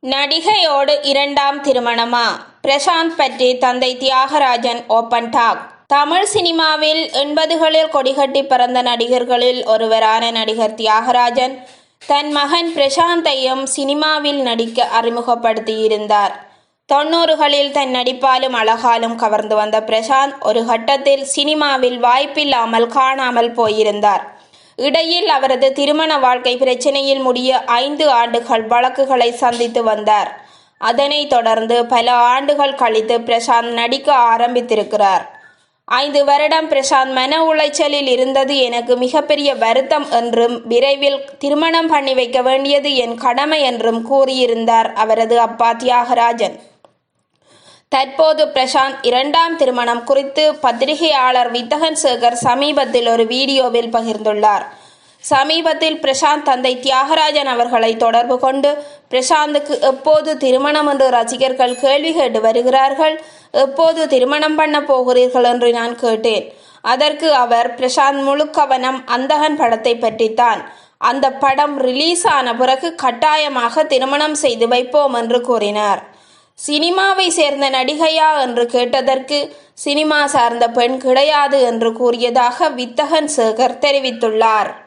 நடிகையோடு இரண்டாம் திருமணமா? பிரசாந்த் பற்றி தந்தை தியாகராஜன் ஓபன் டாக். தமிழ் சினிமாவில் 80களில் கொடிகட்டி பிறந்த நடிகர்களில் ஒருவரான நடிகர் தியாகராஜன் தன் மகன் பிரசாந்தையும் சினிமாவில் நடிக்க அறிமுகப்படுத்தியிருந்தார். 90களில் தன் நடிப்பாலும் அழகாலும் கவர்ந்து வந்த பிரசாந்த் ஒரு கட்டத்தில் சினிமாவில் வாய்ப்பில்லாமல் காணாமல் போயிருந்தார். இடையில் அவரது திருமண வாழ்க்கை பிரச்சனையில் முடிய 5 ஆண்டுகள் வழக்குகளை சந்தித்து வந்தார். அதனைத் தொடர்ந்து பல ஆண்டுகள் கழித்து பிரசாந்த் நடிக்க ஆரம்பித்திருக்கிறார். 5 வருடம் பிரசாந்த் மன உளைச்சலில் இருந்தது எனக்கு மிகப்பெரிய வருத்தம் என்றும் விரைவில் திருமணம் பண்ணி வைக்க வேண்டியது என் கடமை என்றும் கூறியிருந்தார் அவரது அப்பா தியாகராஜன். தற்போது பிரசாந்த் இரண்டாம் திருமணம் குறித்து பத்திரிகையாளர் வித்தகன் சேகர் சமீபத்தில் ஒரு வீடியோவில் பகிர்ந்துள்ளார். சமீபத்தில் பிரசாந்த் தந்தை தியாகராஜன் அவர்களை தொடர்பு கொண்டு பிரசாந்துக்கு எப்போது திருமணம் என்று ரசிகர்கள் கேள்வி கேட்டு வருகிறார்கள், எப்போது திருமணம் பண்ண போகிறீர்கள் என்று நான் கேட்டேன். அதற்கு அவர், பிரசாந்த் முழு கவனம் அந்தகன் படத்தை பற்றித்தான். அந்த படம் ரிலீஸ் ஆன பிறகு கட்டாயமாக திருமணம் செய்து வைப்போம் என்று கூறினார். சினிமாவை சேர்ந்த நடிகையா என்று கேட்டதற்கு சினிமா சார்ந்த பெண் கிடையாது என்று கூறியதாக வித்தகன் சேகர் தெரிவித்துள்ளார்.